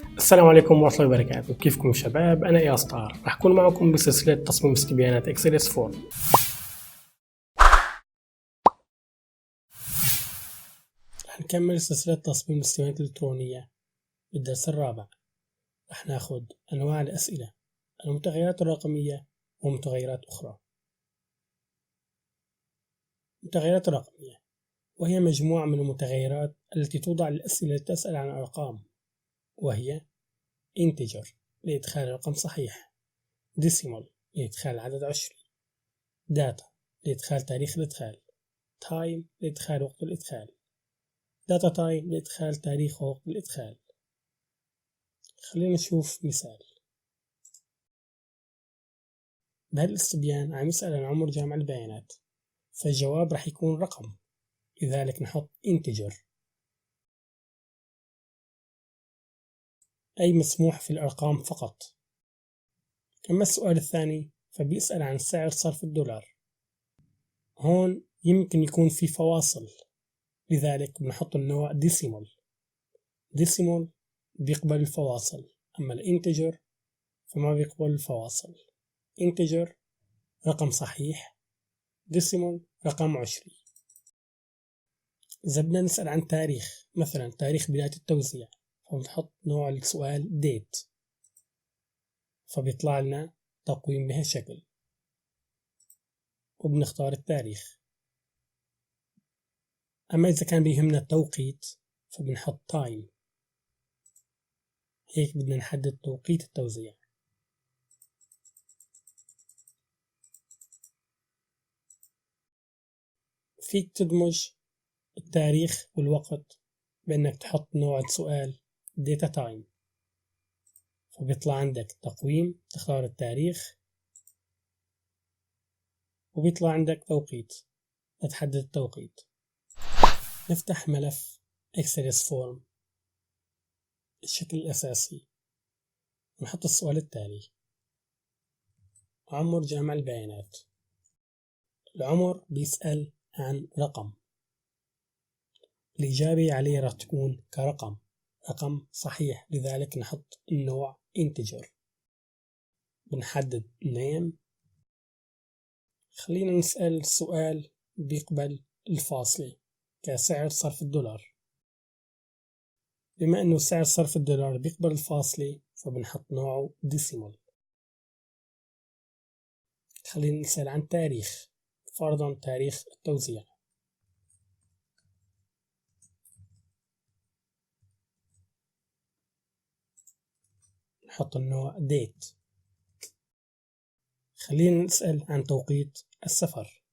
السلام عليكم ورحمة الله وبركاته. كيفكم شباب؟ أنا إياس طاهر، رح أكون معكم بسلسلة تصميم استبيانات XLS4. رح نكمل سلسلة تصميم الاستبيانات الإلكترونية بالدرس الرابع. رح ناخد أنواع الأسئلة، المتغيرات الرقمية ومتغيرات أخرى. المتغيرات الرقمية وهي مجموعة من المتغيرات التي توضع للأسئلة التي تسأل عن أرقام، وهي integer لإدخال رقم صحيح، decimal لإدخال عدد عشري، data لإدخال تاريخ الإدخال، time لإدخال وقت الإدخال، data time لإدخال تاريخ ووقت الإدخال. خلينا نشوف مثال. بهذا الاستبيان عم يسأل عن عمر جامع البيانات، فالجواب رح يكون رقم، لذلك نحط integer أي مسموح في الأرقام فقط. أما السؤال الثاني فبيسأل عن سعر صرف الدولار، هون يمكن يكون في فواصل، لذلك بنحط النوع decimal بيقبل الفواصل، أما الانتجر فما بيقبل الفواصل. integer رقم صحيح، decimal رقم عشري. إذا بدنا نسأل عن تاريخ، مثلا تاريخ بداية التوزيع، فبنحط نوع السؤال date، فبيطلع لنا تقويم بهالشكل وبنختار التاريخ. أما إذا كان بيهمنا التوقيت فبنحط time، هيك بدنا نحدد توقيت التوزيع. فيك تدمج التاريخ والوقت بأنك تحط نوع السؤال data time، فبيطلع عندك تقويم، تختار التاريخ وبيطلع عندك توقيت، تحدد التوقيت. نفتح ملف XLS Form الشكل الأساسي، نحط السؤال التالي: عمر جامع البيانات. العمر بيسأل عن رقم، الإجابة عليه راح تكون كرقم، رقم صحيح، لذلك نحط النوع integer. بنحدد name. خلينا نسأل السؤال بيقبل الفاصلة كسعر صرف الدولار، بما أنه سعر صرف الدولار بيقبل الفاصلة فبنحط نوعه decimal. خلينا نسأل عن تاريخ، فرضا تاريخ التوزيع، نحط النوع date. خلينا نسأل عن توقيت السفر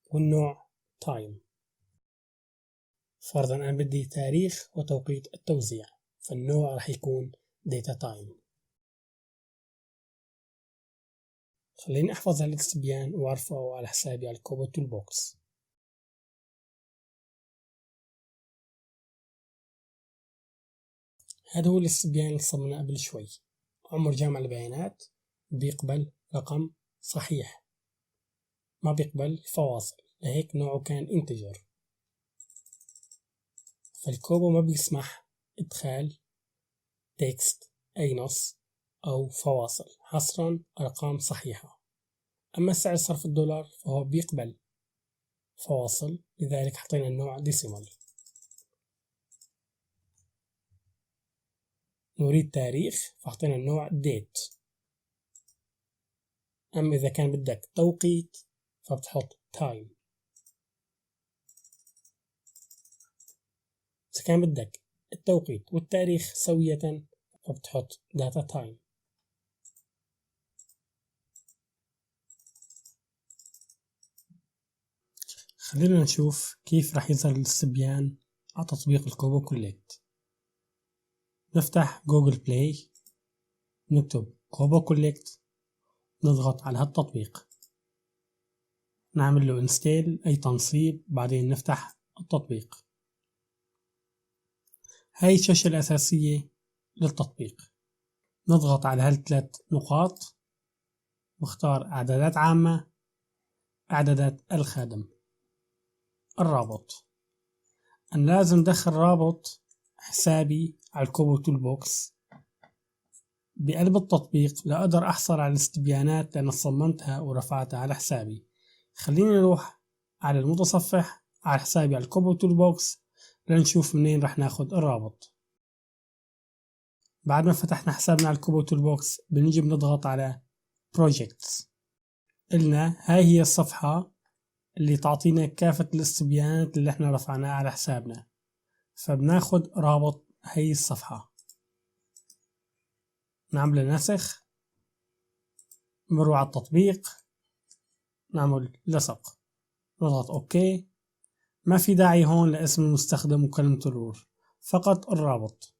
والنوع time، فرضا أنا بدي تاريخ وتوقيت التوزيع فالنوع رح يكون data time. خليني أحفظ هالاستبيان وأرفعه على حسابي على الكوبو تول بوكس. هذا هو الاستبيان اللي صممناه قبل شوي. عمر جامع البيانات بيقبل رقم صحيح، ما بيقبل فواصل، لهيك نوعه كان integer. فالكوبو ما بيسمح إدخال تكست أي نص أو فواصل، حصرا أرقام صحيحة. أما سعر صرف الدولار فهو بيقبل فواصل، لذلك حطينا النوع decimal. نريد تاريخ فحطينا النوع date. أما إذا كان بدك توقيت فبتحط time. إذا كان بدك التوقيت والتاريخ سوية فبتحط data time. خلينا نشوف كيف راح يظهر الاستبيان على تطبيق الكوبو كوليكت. نفتح جوجل بلاي، نكتب كوبو كوليكت، نضغط على هالتطبيق، نعمل له انستيل أي تنصيب، بعدين نفتح التطبيق. هاي الشاشة الأساسية للتطبيق. نضغط على هالثلاث نقاط واختار إعدادات عامة، إعدادات الخادم، الرابط. أنا لازم ندخل رابط حسابي على الكوبو تول بوكس بقلب التطبيق لأقدر أحصل على الاستبيانات لأن صممتها ورفعتها على حسابي. خليني نروح على المتصفح على حسابي على الكوبو تول بوكس لنشوف منين رح ناخد الرابط. بعد ما فتحنا حسابنا على الكوبو تول بوكس بنجي بنضغط على Projects. قلنا هاي هي الصفحة اللي تعطينا كافة الاستبيانات اللي احنا رفعناها على حسابنا، فبناخد رابط هاي الصفحة نعمل نسخ، نروح على التطبيق نعمل لصق، نضغط اوكي. ما في داعي هون لاسم المستخدم وكلمة المرور، فقط الرابط.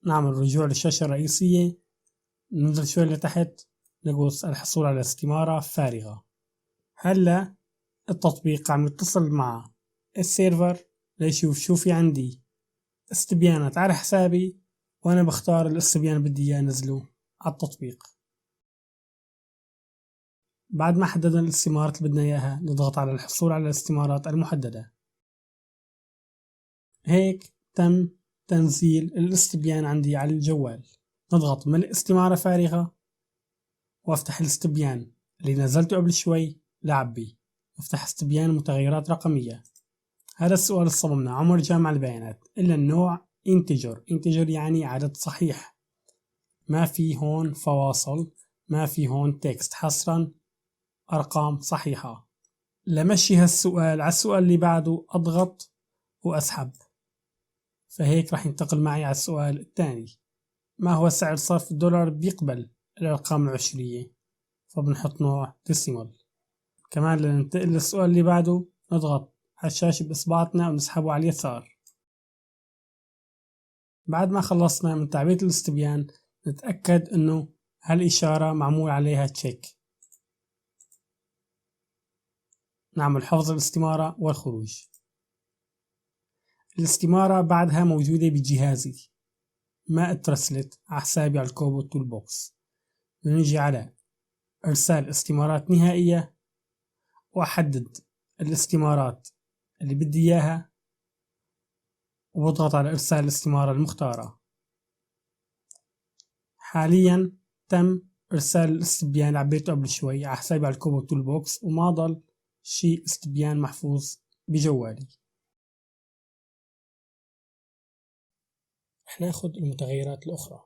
نعمل رجوع للشاشة الرئيسية، ننزل شوي لتحت نقص الحصول على استمارة فارغة. هلا التطبيق عم يتصل مع السيرفر ليشوف شو في عندي استبيانات على حسابي، وانا بختار الاستبيان اللي بدي اياه انزله على التطبيق. بعد ما حددنا الاستمارات اللي بدنا اياها نضغط على الحصول على الاستمارات المحددة. هيك تم تنزيل الاستبيان عندي على الجوال. نضغط ملء استمارة فارغة وافتح الاستبيان اللي نزلته قبل شوي لعبي. افتح استبيان متغيرات رقمية. هذا السؤال اللي صممنا عمر جامع البيانات إلا النوع انتجر. انتجر يعني عدد صحيح، ما في هون فواصل، ما في هون تكست، حصرا أرقام صحيحة. لمشي هالسؤال على السؤال اللي بعده أضغط وأسحب، فهيك راح ينتقل معي على السؤال الثاني. ما هو سعر صرف الدولار بيقبل الأرقام العشرية، فبنحط نوع ديسيمال. كمان لننتقل للسؤال اللي بعده نضغط على الشاشة بإصبعتنا ونسحبه على اليسار. بعد ما خلصنا من تعبئة الاستبيان نتأكد إنه هالإشارة معمول عليها تشيك. نعمل حفظ الاستمارة والخروج. الاستمارة بعدها موجودة بجهازي، ما اترسلت على حسابي على الكوبو تول بوكس. بنجي على إرسال استمارات نهائية وأحدد الاستمارات اللي بدي إياها وبضغط على إرسال الاستمارة المختارة. حاليا تم إرسال الاستبيان اللي عبيته قبل شوي على حسابي على الكوبو تول بوكس، وما ضل شي استبيان محفوظ بجوالي. رح ناخد المتغيرات الأخرى.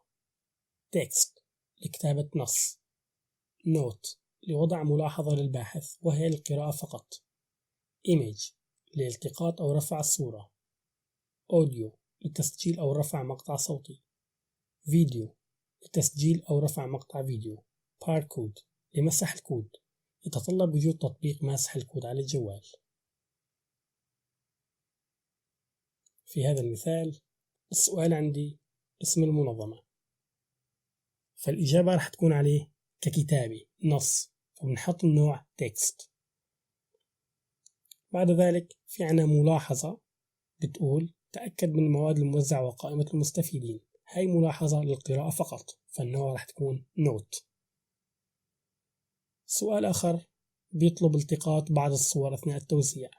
تكست لكتابة نص، نوت لوضع ملاحظة للباحث وهي القراءة فقط، إيميج لالتقاط أو رفع الصورة، أوديو لتسجيل أو رفع مقطع صوتي، فيديو لتسجيل أو رفع مقطع فيديو، باركود لمسح الكود، يتطلب وجود تطبيق مسح الكود على الجوال. في هذا المثال السؤال عندي اسم المنظمة، فالإجابة رح تكون عليه ككتابة نص، فبنحط النوع تكست. بعد ذلك في عنا ملاحظة بتقول تأكد من المواد الموزعة وقائمة المستفيدين. هاي ملاحظة للقراءة فقط، فالنوع رح تكون نوت. سؤال آخر بيطلب التقاط بعض الصور أثناء التوزيع،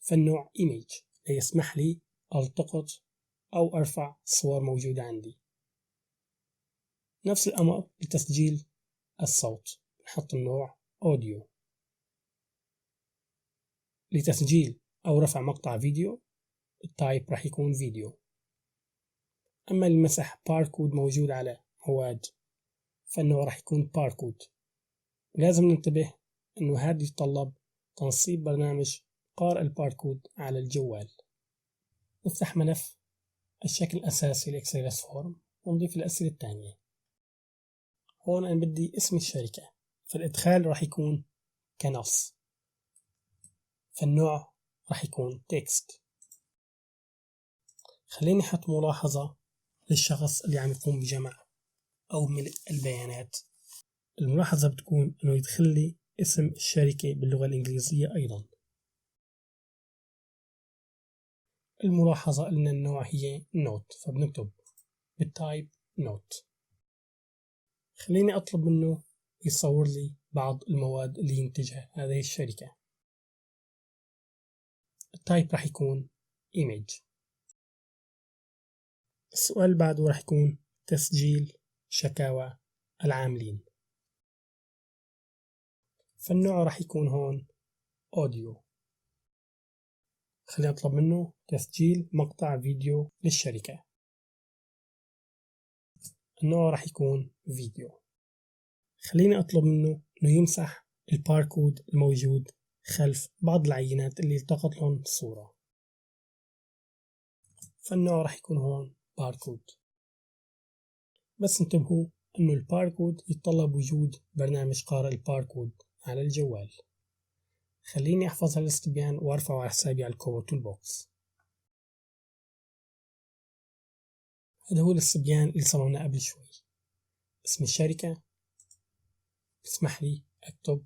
فالنوع إيميج ليسمح لي ألتقط أو أرفع صور موجودة عندي. نفس الأمر لتسجيل الصوت، نحط النوع أوديو. لتسجيل أو رفع مقطع فيديو التايب راح يكون فيديو. أما المسح باركود موجود على مواد فإنه راح يكون باركود. لازم ننتبه إنه هذا يتطلب تنصيب برنامج قارئ الباركود على الجوال. نفتح ملف الشكل الأساسي الإكسلس فورم ونضيف الأسئلة الثانية. هون أنا بدي اسم الشركة، فالإدخال راح يكون كنص، فالنوع راح يكون تكست. خليني أحط ملاحظة للشخص اللي عم يقوم بجمع أو ملء البيانات. الملاحظة بتكون إنه يدخل لي اسم الشركة باللغة الإنجليزية أيضا. الملاحظة إن النوع هي نوت، فبنكتب بالتايب نوت. خليني أطلب منه يصور لي بعض المواد اللي ينتجها هذه الشركة. التايب راح يكون image. السؤال اللي بعده راح يكون تسجيل شكاوى العاملين. فالنوع راح يكون هون أوديو. خلينا نطلب منه تسجيل مقطع فيديو للشركة. النوع راح يكون فيديو. خليني أطلب منه إنه يمسح الباركود الموجود خلف بعض العينات اللي التقط لهم الصورة. فالنوع راح يكون هون باركود. بس انتبهوا إنه الباركود يتطلب وجود برنامج قارئ الباركود على الجوال. خليني أحفظ هالاستبيان وأرفعه على حسابي على الكوبو تول بوكس. هذا هو الاستبيان اللي صممناه قبل شوي. اسم الشركة، اسمح لي أكتب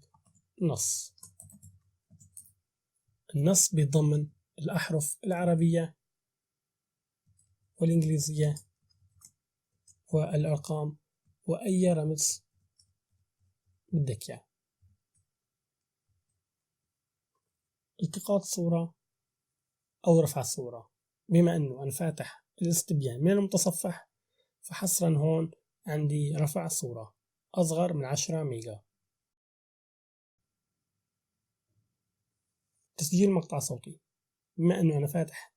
نص. النص بيتضمن الأحرف العربية والإنجليزية والأرقام وأي رمز بدك إياه. التقاط صورة أو رفع صورة. بما أنه أنا فاتح الاستبيان من المتصفح، فحصرا هون عندي رفع صورة أصغر من 10 ميجا. تسجيل مقطع صوتي. بما أنه أنا فاتح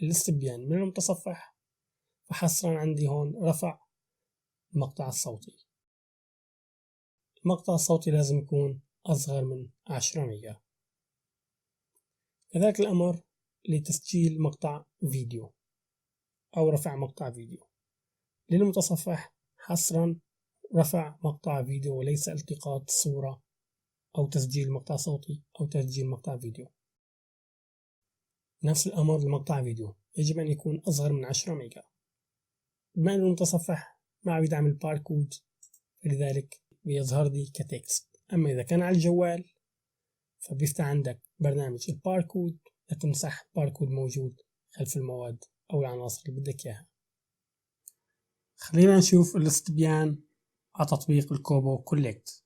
الاستبيان من المتصفح، فحصرا عندي هون رفع المقطع الصوتي. المقطع الصوتي لازم يكون أصغر من 10 ميجا. كذلك الأمر لتسجيل مقطع فيديو أو رفع مقطع فيديو. للمتصفح حصرا رفع مقطع فيديو وليس التقاط صورة أو تسجيل مقطع صوتي أو تسجيل مقطع فيديو. نفس الأمر لمقطع فيديو، يجب أن يكون أصغر من 10 ميجا. بما أن المتصفح ما بيدعم الباركود، فلذلك بيظهر لي كتكست. أما إذا كان على الجوال فبيفتح عندك برنامج الباركود لتمسح الباركود موجود خلف المواد أو العناصر اللي بدك إياها. خلينا نشوف الاستبيان على تطبيق الكوبو كوليكت.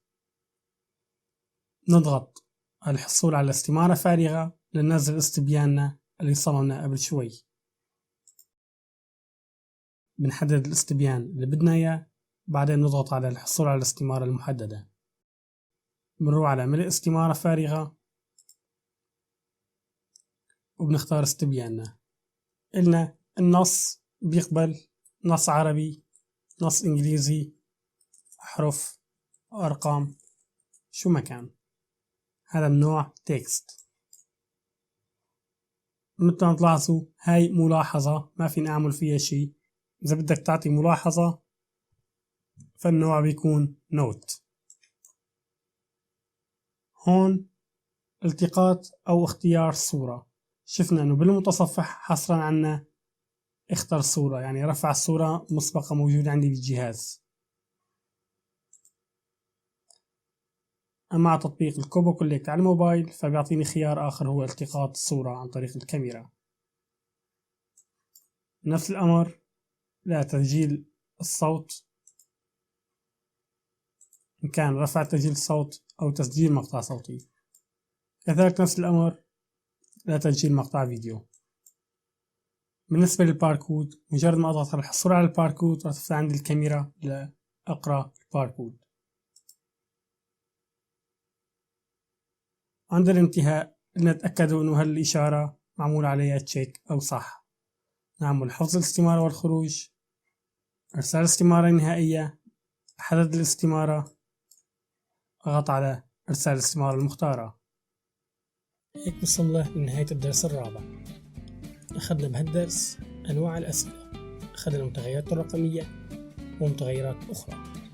نضغط على الحصول على استمارة فارغة لننزل استبياننا اللي صممناه قبل شوي. بنحدد الاستبيان اللي بدنا إياه، بعدين نضغط على الحصول على الاستمارة المحددة. بنروح على ملء استمارة فارغة وبنختار استبياننا. إلنا النص بيقبل نص عربي، نص إنجليزي، أحرف، أرقام، شو ما كان. هذا من نوع تكست. مثل ما تلاحظوا هاي ملاحظة ما فينا أعمل فيها شي. إذا بدك تعطي ملاحظة فالنوع بيكون نوت. هون التقاط أو اختيار صورة. شفنا أنه بالمتصفح حصرا عنا اختر صورة، يعني رفع الصورة مسبقة موجودة عندي بالجهاز. أما على تطبيق الكوبو كوليكت على الموبايل فبيعطيني خيار آخر هو التقاط الصورة عن طريق الكاميرا. نفس الأمر لتسجيل الصوت، إن كان رفع تسجيل الصوت أو تسجيل مقطع صوتي. كذلك نفس الأمر لتسجيل مقطع فيديو. بالنسبة للباركود، مجرد ما أضغط على الحصول على الباركود راح تفتح عندي الكاميرا لأقرأ الباركود. عند الانتهاء نتأكدوا أنه هالإشارة معمول عليها تشيك أو صح. نعمل حفظ الاستمارة والخروج، إرسال الاستمارة النهائية، أحدد الاستمارة، أضغط على إرسال الاستمارة المختارة. هيك وصلنا لنهاية الدرس الرابع. أخذنا بهالدرس أنواع الأسئلة، أخذنا المتغيرات الرقمية ومتغيرات أخرى.